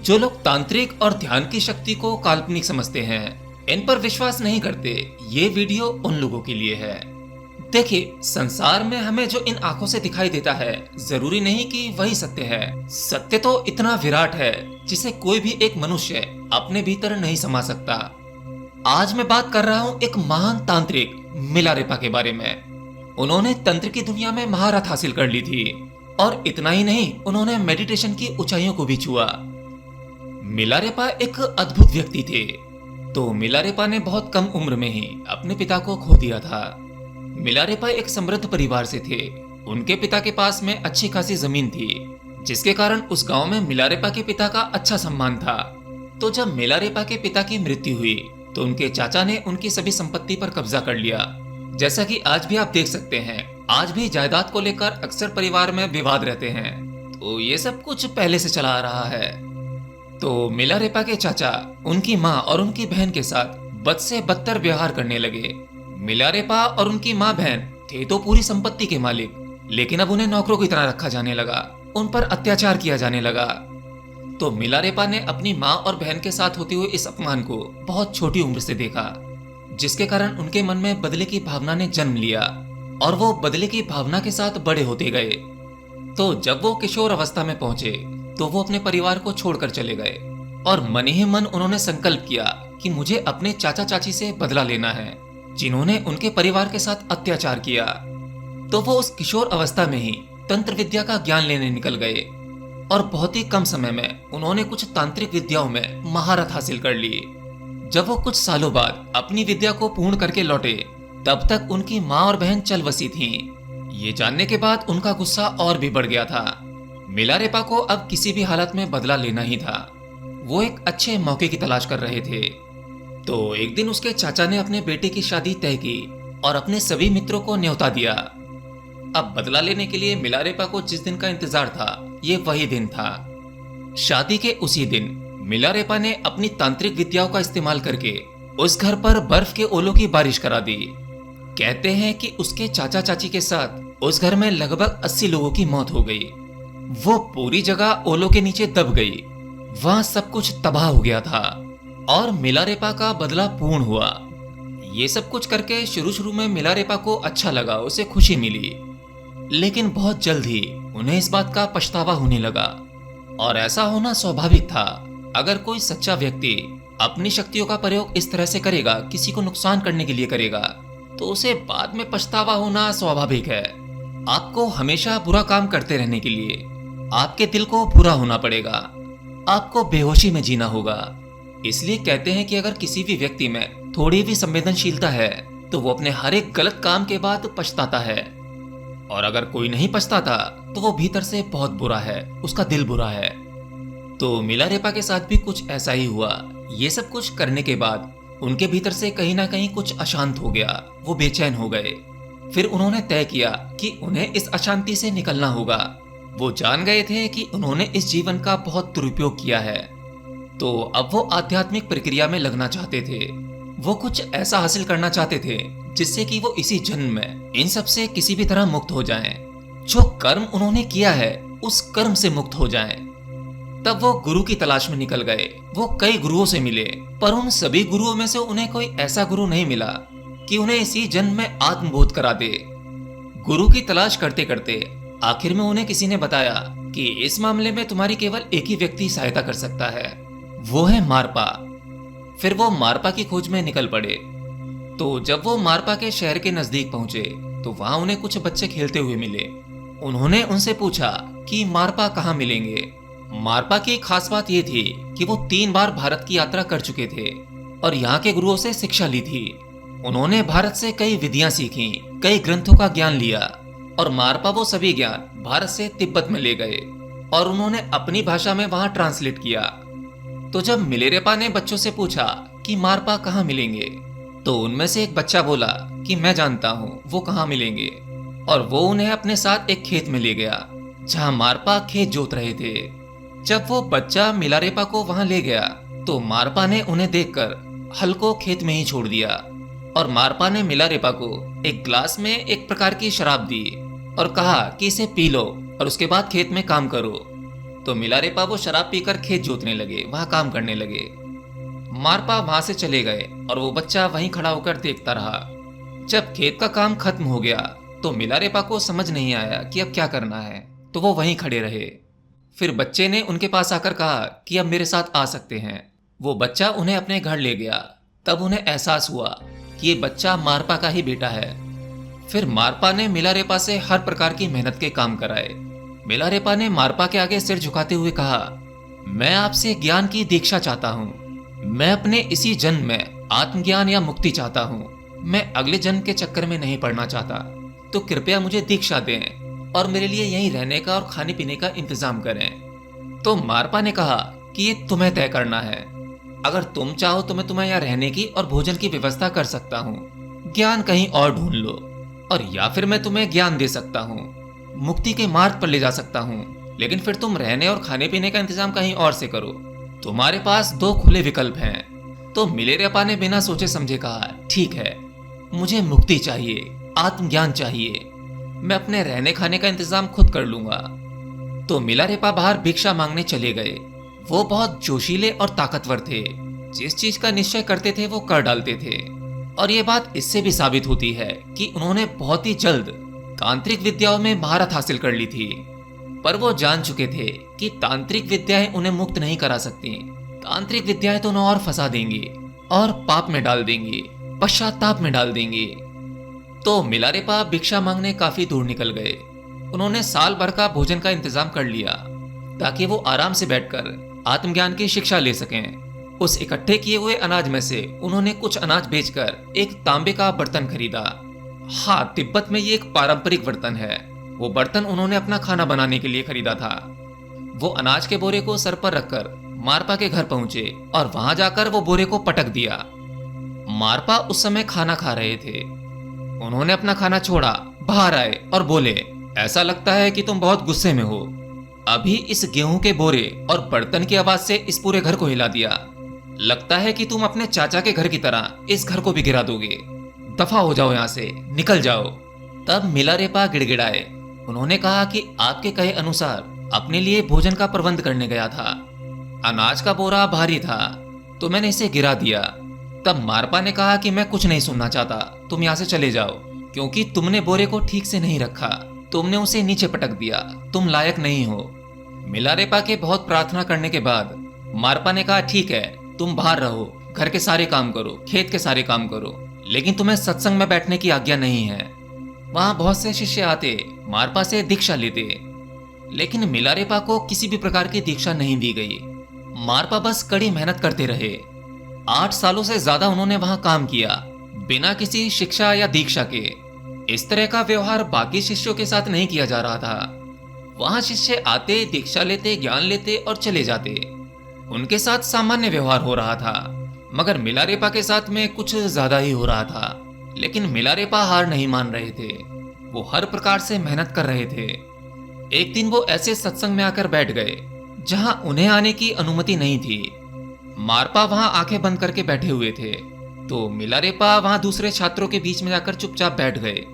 जो लोग तांत्रिक और ध्यान की शक्ति को काल्पनिक समझते हैं, इन पर विश्वास नहीं करते, ये वीडियो उन लोगों के लिए है। देखिए, संसार में हमें जो इन आंखों से दिखाई देता है, जरूरी नहीं कि वही सत्य है। सत्य तो इतना विराट है जिसे कोई भी एक मनुष्य अपने भीतर नहीं समा सकता। आज मैं बात कर रहा हूँ एक महान तांत्रिक मिलारेपा के बारे में। उन्होंने तंत्र की दुनिया में महारत हासिल कर ली थी और इतना ही नहीं, उन्होंने मेडिटेशन की ऊंचाइयों को भी छुआ। मिलारेपा एक अद्भुत व्यक्ति थे। तो मिलारेपा ने बहुत कम उम्र में ही अपने पिता को खो दिया था। मिलारेपा एक समृद्ध परिवार से थे। उनके पिता के पास में अच्छी खासी जमीन थी, जिसके कारण उस गांव में मिलारेपा के पिता का अच्छा सम्मान था। तो जब मिलारेपा के पिता की मृत्यु हुई तो उनके चाचा ने उनकी सभी संपत्ति पर कब्जा कर लिया। जैसा कि आज भी आप देख सकते हैं, आज भी जायदाद को लेकर अक्सर परिवार में विवाद रहते हैं। तो ये सब कुछ पहले से चला आ रहा है। तो मिलारेपा के चाचा उनकी माँ और उनकी बहन के साथ बद से बदतर व्यवहार करने लगे। मिलारेपा और उनकी माँ बहन थे तो पूरी संपत्ति के मालिक, लेकिन अब उन्हें नौकरों की तरह रखा जाने लगा, उन पर अत्याचार किया जाने लगा। तो मिलारेपा ने अपनी माँ और बहन के साथ होते हुए इस अपमान को बहुत छोटी उम्र से देखा, जिसके कारण उनके मन में बदले की भावना ने जन्म लिया और वो बदले की भावना के साथ बड़े होते गए। तो जब वो किशोर अवस्था में पहुंचे तो वो अपने परिवार को छोड़कर चले गए और मन ही मन उन्होंने संकल्प किया कि मुझे अपने चाचा चाची से बदला लेना है, जिन्होंने उनके परिवार के साथ अत्याचार किया। तो वो उस किशोर अवस्था में ही तंत्र विद्या का ज्ञान लेने निकल गए और बहुत ही कम समय में उन्होंने कुछ तांत्रिक विद्याओं में महारत हासिल कर ली। जब वो कुछ सालों बाद अपनी विद्या को पूर्ण करके लौटे, तब तक उनकी माँ और बहन चल बसी थीं। ये जानने के बाद उनका गुस्सा और भी बढ़ गया था। मिलारेपा को अब किसी भी हालत में बदला लेना ही था। वो एक अच्छे मौके की तलाश कर रहे थे। तो एक दिन उसके चाचा ने अपने बेटे की शादी तय की और अपने सभी मित्रों को न्योता दिया। अब बदला लेने के लिए मिलारेपा को जिस दिन का इंतजार था, ये वही दिन था। शादी के उसी दिन मिलारेपा ने अपनी तांत्रिक विद्याओं का इस्तेमाल करके उस घर पर बर्फ के ओलों की बारिश करा दी। कहते हैं कि उसके चाचा चाची के साथ उस घर में लगभग 80 लोगों की मौत हो गई। वो पूरी जगह ओलों के नीचे दब गई। वहां सब कुछ तबाह हो गया था और मिलारेपा का बदला पूर्ण हुआ। ये सब कुछ करके शुरू में मिलारेपा को अच्छा लगा, उसे खुशी मिली, लेकिन बहुत जल्द ही उन्हें इस बात का पछतावा होने लगा। और ऐसा होना स्वाभाविक था। अगर कोई सच्चा व्यक्ति अपनी शक्तियों का प्रयोग इस तरह से करेगा, किसी को नुकसान करने के लिए करेगा, तो उसे बाद में पछतावा होना स्वाभाविक है। आपको हमेशा बुरा काम करते रहने के लिए आपके दिल को बुरा होना पड़ेगा, आपको बेहोशी में जीना होगा। इसलिए कहते हैं कि अगर किसी भी व्यक्ति में थोड़ी भी संवेदनशीलता है तो वो अपने हर एक गलत काम के बाद पछताता है, और अगर कोई नहीं पछताता तो वो भीतर से बहुत बुरा है, उसका दिल बुरा है। तो मिलारेपा के साथ भी कुछ ऐसा ही हुआ। ये सब कुछ करने के बाद उनके भीतर से कहीं ना कहीं कुछ अशांत हो गया, वो बेचैन हो गए। फिर उन्होंने तय किया कि उन्हें इस अशांति से निकलना होगा। वो जान गए थे कि उन्होंने इस जीवन का बहुत दुरुपयोग किया है। तो अब वो आध्यात्मिक प्रक्रिया में लगना चाहते थे। वो कुछ ऐसा हासिल करना चाहते थे जिससे कि वो इसी जन्म में इन सब से किसी भी तरह मुक्त हो जाएं। जो कर्म उन्होंने किया है उस कर्म से मुक्त हो जाएं। तब वो गुरु की तलाश में निकल गए। वो कई गुरुओं से मिले, पर उन सभी गुरुओं में से उन्हें कोई ऐसा गुरु नहीं मिला कि उन्हें इसी जन्म में आत्मबोध करा दे। गुरु की तलाश करते करते आखिर में उन्हें किसी ने बताया कि इस मामले में तुम्हारी केवल एक ही व्यक्ति सहायता कर सकता है, वो है मारपा। फिर वो मारपा की खोज में निकल पड़े। तो जब वो मारपा के शहर के नजदीक पहुंचे तो वहां उन्हें कुछ बच्चे खेलते हुए मिले। उन्होंने उनसे पूछा कि मारपा कहाँ मिलेंगे। मारपा की खास बात ये थी कि वो 3 बार भारत की यात्रा कर चुके थे और यहाँ के गुरुओं से शिक्षा ली थी। उन्होंने भारत से कई विधियां सीखी, कई ग्रंथों का ज्ञान लिया और मारपा वो सभी ज्ञान भारत से तिब्बत में ले गए और उन्होंने अपनी भाषा में वहां ट्रांसलेट किया। तो जब मिलारेपा ने बच्चों से पूछा कि मारपा कहाँ मिलेंगे, तो उनमें से एक बच्चा बोला कि मैं जानता हूँ वो कहाँ मिलेंगे, और वो उन्हें अपने साथ एक खेत में ले गया जहाँ मारपा खेत जोत रहे थे। जब वो बच्चा मिलारेपा को वहां ले गया तो मारपा ने उन्हें देखकर हल को खेत में ही छोड़ दिया और मारपा ने मिलारेपा को एक ग्लास में एक प्रकार की शराब दी और कहा कि इसे पी लो और उसके बाद खेत में काम करो। तो मिलारेपा वो शराब पीकर खेत जोतने लगे, वहां काम करने लगे। मारपा वहां से चले गए और वो बच्चा वहीं खड़ा होकर देखता रहा। जब खेत का काम खत्म हो गया तो मिलारेपा को समझ नहीं आया कि अब क्या करना है, तो वो वहीं खड़े रहे। फिर बच्चे ने उनके पास आकर कहा कि अब मेरे साथ आ सकते हैं। वो बच्चा उन्हें अपने घर ले गया। तब उन्हें एहसास हुआ कि ये बच्चा मारपा का ही बेटा है। फिर मारपा ने मिलारेपा से हर प्रकार की मेहनत के काम कराए। मिलारेपा ने मारपा के आगे सिर झुकाते हुए कहा, मैं आपसे ज्ञान की दीक्षा चाहता हूँ। मैं अपने इसी जन्म में आत्मज्ञान या मुक्ति चाहता हूँ। मैं अगले जन्म के चक्कर में नहीं पड़ना चाहता, तो कृपया मुझे दीक्षा दें और मेरे लिए यहीं रहने का और खाने पीने का इंतजाम करें। तो मारपा ने कहा कि ये तुम्हें तय करना है। अगर तुम चाहो तो मैं तुम्हें यहाँ रहने की और भोजन की व्यवस्था कर सकता हूँ। ज्ञान कहीं और ढूंढ लो, और या फिर मैं तुम्हें ज्ञान दे सकता हूँ, मुक्ति के मार्ग पर ले जा सकता हूँ, लेकिन फिर तुम रहने और खाने पीने का इंतजाम कहीं और से करो। तुम्हारे पास दो खुले विकल्प हैं। तो मिलारेपा ने बिना सोचे समझे कहा, ठीक है, मुझे मुक्ति चाहिए, आत्मज्ञान चाहिए। मैं अपने रहने खाने का इंतजाम खुद कर लूंगा। तो मिलारेपा बाहर भिक्षा मांगने चले गए। वो बहुत जोशीले और ताकतवर थे। जिस चीज का निश्चय करते थे वो कर डालते थे। और ये बात इससे भी साबित होती है कि उन्होंने बहुत ही जल्द तांत्रिक विद्याओं में महारत हासिल कर ली थी। पर वो जान चुके थे कि तांत्रिक विद्याएं उन्हें मुक्त नहीं करा सकती। तांत्रिक विद्याएं तो उन्हें और फंसा देंगी और पाप में डाल देंगी, पश्चाताप में डाल देंगी। तो मिलारेपा भिक्षा मांगने काफी दूर निकल गए। उन्होंने साल भर का भोजन का इंतजाम कर लिया ताकि वो आराम से बैठकर आत्मज्ञान की शिक्षा ले सकें। उस इकट्ठे किए हुए अनाज में से उन्होंने कुछ अनाज बेचकर एक तांबे का बर्तन खरीदा। हाँ, तिब्बत में ये एक पारंपरिक बर्तन है। वो बर्तन उन्होंने अपना खाना बनाने के लिए खरीदा था। वो अनाज के बोरे को सर पर रखकर मारपा के घर पहुंचे और वहां जाकर वो बोरे को पटक दिया। मारपा उस समय खाना खा रहे थे। उन्होंने अपना खाना छोड़ा, बाहर आए और बोले, ऐसा लगता है कि तुम बहुत गुस्से में हो। अभी इस गेहूं के बोरे और बर्तन की आवाज से इस पूरे घर को हिला दिया। लगता है कि तुम अपने चाचा के घर की तरह इस घर को भी गिरा दोगे। दफा हो जाओ, यहाँ से निकल जाओ। तब मिलारेपा गिड़गिड़ाए। उन्होंने कहा कि आपके कहे अनुसार अपने लिए भोजन का प्रबंध करने गया था। अनाज का बोरा भारी था तो मैंने इसे गिरा दिया। तब मारपा ने कहा कि मैं कुछ नहीं सुनना चाहता, तुम यहाँ से चले जाओ, क्योंकि तुमने बोरे को ठीक से नहीं रखा। तुमने उसे नीचे पटक दिया। तुम लायक नहीं हो। मिलारेपा के बहुत प्रार्थना करने के बाद मारपा ने कहा, ठीक है, तुम बाहर रहो, घर के सारे काम करो, खेत के सारे काम करो, लेकिन तुम्हें सत्संग में बैठने की आज्ञा नहीं है। वहां बहुत से शिष्य आते, मारपा से दीक्षा लेते, लेकिन मिलारेपा को किसी भी प्रकार की दीक्षा नहीं दी गई। मारपा बस कड़ी मेहनत करते रहे। 8 सालों से ज्यादा उन्होंने वहां काम किया, बिना किसी शिक्षा या दीक्षा के। इस तरह का व्यवहार बाकी शिष्यों के साथ नहीं किया जा रहा था। वहां शिष्य आते, दीक्षा लेते, ज्ञान लेते और चले जाते। उनके साथ सामान्य व्यवहार हो रहा था, मगर मिलारेपा के साथ में कुछ ज्यादा ही हो रहा था। लेकिन मिलारेपा हार नहीं मान रहे थे। वो हर प्रकार से मेहनत कर रहे थे। एक दिन वो ऐसे सत्संग में आकर बैठ गए जहां उन्हें आने की अनुमति नहीं थी। मारपा वहां आंखें बंद करके बैठे हुए थे, तो मिलारेपा वहां दूसरे छात्रों के बीच में जाकर चुपचाप बैठ गए।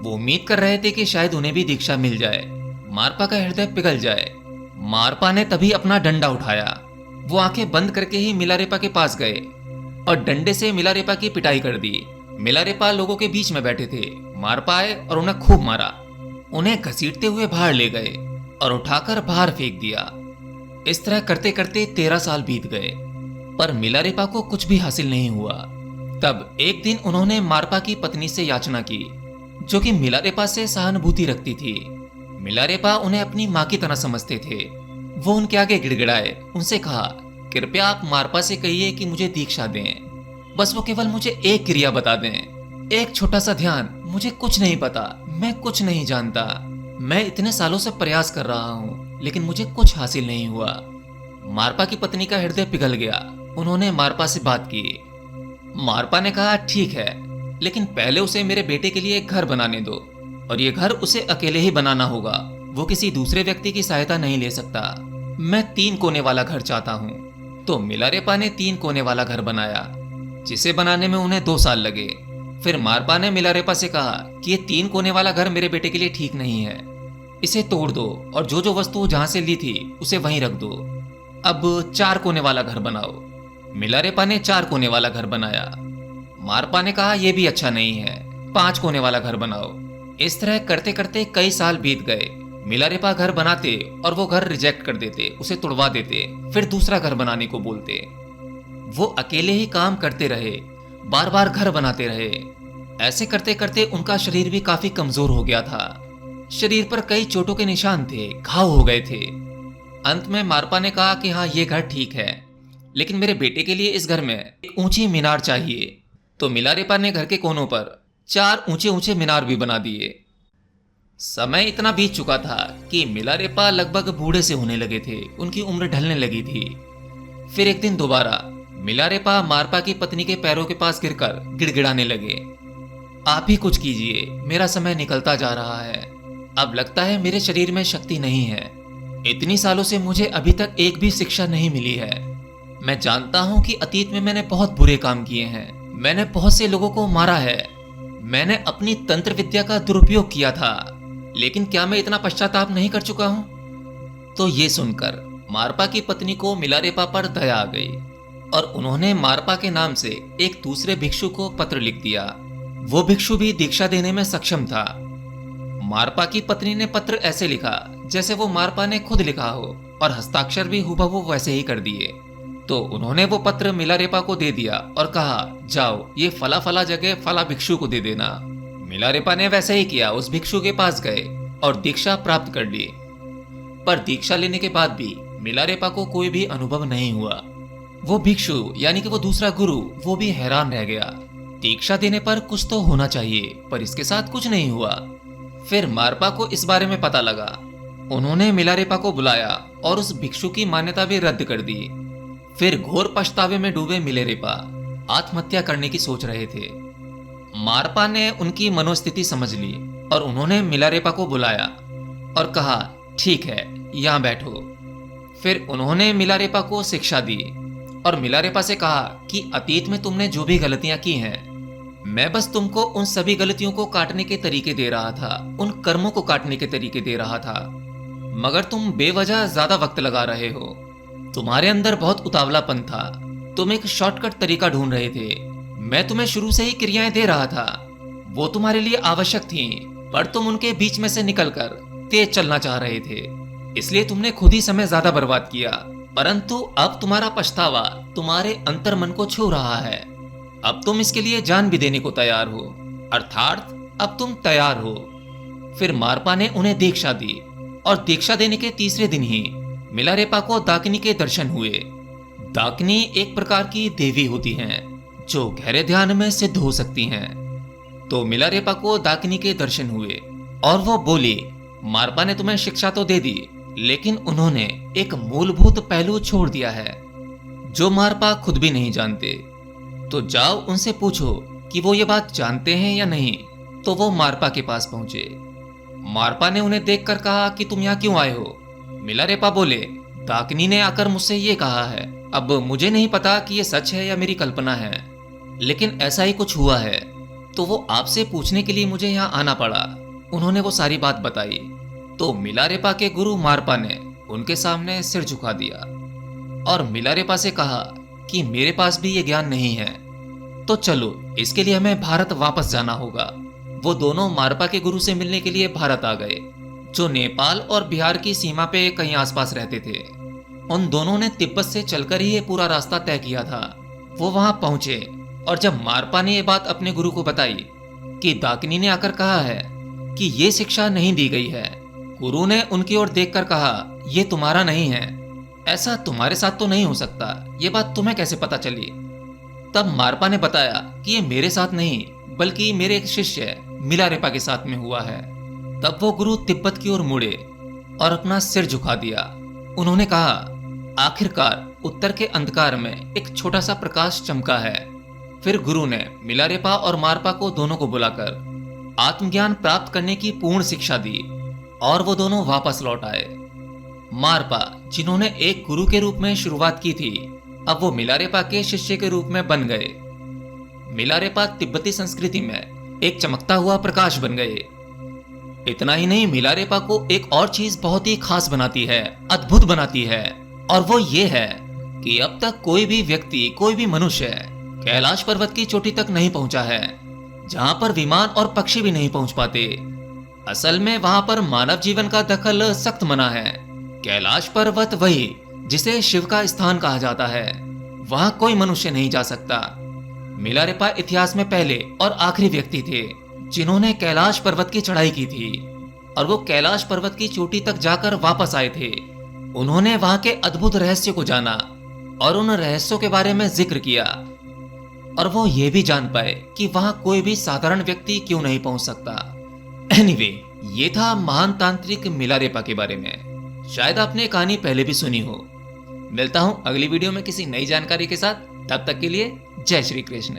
वो उम्मीद कर रहे थे कि शायद उन्हें भी दीक्षा मिल जाए, मारपा का हृदय पिघल जाए। मारपा ने तभी अपना डंडा उठाया। वो आंखें बंद करके ही मिलारेपा के पास गए और डंडे से मिलारेपा की पिटाई कर दी। मिलारेपा लोगों के बीच में बैठे थे। मारपा आए और उन्हें खूब मारा। उन्हें घसीटते हुए बाहर ले गए और उठाकर बाहर फेंक दिया। इस तरह करते करते 13 साल बीत गए, पर मिलारेपा को कुछ भी हासिल नहीं हुआ। तब एक दिन उन्होंने मारपा की पत्नी से याचना की, जो कि मिलारेपा से सहानुभूति रखती थी। मिलारेपा उन्हें अपनी माँ की तरह समझते थे। वो उनके आगे गिड़गिड़ाए, उनसे कहा, कृपया आप मारपा से कहिए कि मुझे दीक्षा दें। बस वो केवल मुझे एक क्रिया बता दें, एक छोटा सा ध्यान। मुझे कुछ नहीं पता, मैं कुछ नहीं जानता। मैं इतने सालों से प्रयास कर रहा हूँ, लेकिन मुझे कुछ हासिल नहीं हुआ। मारपा की पत्नी का हृदय पिघल गया। उन्होंने मारपा से बात की। मारपा ने कहा, ठीक है, लेकिन पहले उसे मेरे बेटे के लिए एक घर बनाने दो, और ये घर उसे अकेले ही बनाना होगा। वो किसी दूसरे व्यक्ति की सहायता नहीं ले सकता। मैं 3 कोने वाला घर चाहता हूँ। तो मिलारेपा ने 3 कोने वाला घर बनाया, जिसे बनाने में उन्हें 2 साल लगे। फिर मारपा ने मिलारेपा से कहा कि ये 3 कोने वाला घर मेरे बेटे के लिए ठीक नहीं है। इसे तोड़ दो और जो जो वस्तु जहां से ली थी उसे वहीं रख दो। अब 4 कोने वाला घर बनाओ। मिलारेपा ने 4 कोने वाला घर बनाया। मारपा ने कहा यह भी अच्छा नहीं है, 5 कोने वाला घर बनाओ। इस तरह करते करते कई साल बीत गए। मिलारेपा घर बनाते और वो घर रिजेक्ट कर देते, उसे तोड़वा देते, फिर दूसरा घर बनाने को बोलते। वो अकेले ही काम करते रहे, बार बार घर बनाते रहे। ऐसे करते करते उनका शरीर भी काफी कमजोर हो गया था। शरीर पर कई चोटों के निशान थे, घाव हो गए थे। अंत में मारपा ने कहा कि हाँ ये घर ठीक है, लेकिन मेरे बेटे के लिए इस घर में एक ऊंची मीनार चाहिए। तो मिलारेपा ने घर के कोनों पर 4 ऊंचे ऊंचे मीनार भी बना दिए। समय इतना बीत चुका था कि मिलारेपा लगभग बूढ़े से होने लगे थे, उनकी उम्र ढलने लगी थी। फिर एक दिन दोबारा मिलारेपा मारपा की पत्नी के पैरों के पास गिरकर गिड़गिड़ाने लगे। आप ही कुछ कीजिए, मेरा समय निकलता जा रहा है। अब लगता है मेरे शरीर में शक्ति नहीं है। इतनी सालों से मुझे अभी तक एक भी शिक्षा नहीं मिली है। मैं जानता हूं कि अतीत में मैंने बहुत बुरे काम किए हैं, मैंने बहुत से लोगों को मारा है, मैंने अपनी तंत्र विद्या का दुरुपयोग किया था, लेकिन क्या मैं इतना पश्चाताप नहीं कर चुका हूं? तो ये सुनकर मारपा की पत्नी को मिलारेपा पर दया आ गई और उन्होंने मारपा के नाम से एक दूसरे भिक्षु को पत्र लिख दिया। वो भिक्षु भी दीक्षा देने में सक्षम था। मारपा की पत्नी ने पत्र ऐसे लिखा जैसे वो मारपा ने खुद लिखा हो और हस्ताक्षर भी हूबहू वैसे ही कर दिए। तो उन्होंने वो पत्र मिलारेपा को दे दिया और कहा जाओ ये फला फला जगह फला भिक्षु को दे देना। मिलारेपा ने वैसे ही किया, उस भिक्षु के पास गए और दीक्षा प्राप्त कर ली। पर दीक्षा लेने के बाद भी मिलारेपा को कोई भी अनुभव नहीं हुआ। वो भिक्षु यानी कि वो दूसरा गुरु, वो भी हैरान रह गया। दीक्षा देने पर कुछ तो होना चाहिए, पर इसके साथ कुछ नहीं हुआ। फिर मारपा को इस बारे में पता लगा। उन्होंने मिलारेपा को बुलाया और उस भिक्षु की मान्यता भी रद्द कर दी। फिर घोर पछतावे में डूबे मिलारेपा आत्महत्या करने की सोच रहे थे। मारपा ने उनकी मनोस्थिति समझ ली और उन्होंने मिलारेपा को बुलाया और कहा ठीक है यहाँ बैठो। फिर उन्होंने मिलारेपा को शिक्षा दी और मिलारेपा से कहा कि अतीत में तुमने जो भी गलतियां की हैं, मैं बस तुमको उन सभी गलतियों को काटने के तरीके दे रहा था, उन कर्मों को काटने के तरीके दे रहा था, मगर तुम बेवजह ज्यादा वक्त लगा रहे हो। तुम्हारे अंदर बहुत उतावलापन था, तुम एक शॉर्टकट तरीका ढूंढ रहे थे। मैं तुम्हें शुरू से ही क्रियाएं दे रहा था, वो तुम्हारे लिए आवश्यक थीं, पर तुम उनके बीच में से निकलकर तेज चलना चाह रहे थे, इसलिए तुमने खुद ही समय ज्यादा बर्बाद किया। परंतु अब तुम्हारा पछतावा तुम्हारे अंतर मन को छू रहा है। अब तुम इसके लिए जान भी देने को तैयार हो, अर्थात अब तुम तैयार हो। फिर मारपा ने उन्हें दीक्षा दी और दीक्षा देने के तीसरे दिन ही मिलारेपा को दाकिनी के दर्शन हुए। दाकिनी एक प्रकार की देवी होती हैं जो गहरे ध्यान में सिद्ध हो सकती हैं। तो मिलारेपा को दाकिनी के दर्शन हुए और वो बोली मारपा ने तुम्हें शिक्षा तो दे दी, लेकिन उन्होंने एक मूलभूत पहलू छोड़ दिया है जो मारपा खुद भी नहीं जानते। तो जाओ उनसे पूछो कि वो ये बात जानते हैं या नहीं। तो वो मारपा के पास पहुंचे। मारपा ने उन्हें देखकर कहा कि तुम यहाँ क्यों आए हो? मिलारेपा बोले दाकिनी ने आकर मुझसे ये कहा है। अब मुझे नहीं पता कि ये सच है या मेरी कल्पना है, लेकिन ऐसा ही कुछ हुआ है, तो वो आपसे पूछने के लिए मुझे यहाँ आना पड़ा। उन्होंने वो सारी बात बताई। तो मिलारेपा के गुरु मारपा ने उनके सामने सिर झुका दिया और मिलारेपा से कहा कि मेरे पास भी ये ज्ञान नहीं है, तो चलो इसके लिए हमें भारत वापस जाना होगा। वो दोनों मारपा के गुरु से मिलने के लिए भारत आ गए, जो नेपाल और बिहार की सीमा पे कहीं आसपास रहते थे। उन दोनों ने तिब्बत से चलकर ही ये पूरा रास्ता तय किया था। वो वहां पहुंचे और जब मारपा ने ये बात अपने गुरु को बताई कि दाकिनी ने आकर कहा है कि ये शिक्षा नहीं दी गई है, गुरु ने उनकी ओर देखकर कहा ये तुम्हारा नहीं है, ऐसा तुम्हारे साथ तो नहीं हो सकता, ये बात तुम्हें कैसे पता चली? तब मारपा ने बताया कि ये मेरे साथ नहीं बल्कि मेरे एक शिष्य मिलारेपा के साथ में हुआ है। तब वो गुरु तिब्बत की ओर मुड़े और अपना सिर झुका दिया। उन्होंने कहा आखिरकार उत्तर के अंधकार में एक छोटा सा प्रकाश चमका है। फिर गुरु ने मिलारेपा और मारपा को दोनों को बुलाकर आत्मज्ञान प्राप्त करने की पूर्ण शिक्षा दी और वो दोनों वापस लौट आए। मारपा जिन्होंने एक गुरु के रूप में शुरुआत की थी, अब वो मिलारेपा के शिष्य के रूप में बन गए। मिलारेपा तिब्बती संस्कृति में एक चमकता हुआ प्रकाश बन गए। इतना ही नहीं, मिलारेपा को एक और चीज बहुत ही खास बनाती है, अद्भुत बनाती है, और वो ये है कि अब तक कोई भी व्यक्ति, कोई भी मनुष्य कैलाश पर्वत की चोटी तक नहीं पहुंचा है, जहां पर विमान और पक्षी भी नहीं पहुंच पाते। असल में वहां पर मानव जीवन का दखल सख्त मना है। कैलाश पर्वत वही जिसे शिव का स्थान कहा जाता है, वहां कोई मनुष्य नहीं जा सकता। मिलारेपा इतिहास में पहले और आखिरी व्यक्ति थे जिन्होंने कैलाश पर्वत की चढ़ाई की थी, और वो कैलाश पर्वत की चोटी तक जाकर वापस आए थे। उन्होंने वहां के अद्भुत रहस्य को जाना और उन रहस्यों के बारे में जिक्र किया, और वो ये भी जान पाए कि वहां कोई भी साधारण व्यक्ति क्यों नहीं पहुंच सकता। एनीवे, ये था महान तांत्रिक मिलारेपा के बारे में। शायद आपने कहानी पहले भी सुनी हो। मिलता हूं अगली वीडियो में किसी नई जानकारी के साथ। तब तक के लिए जय श्री कृष्ण।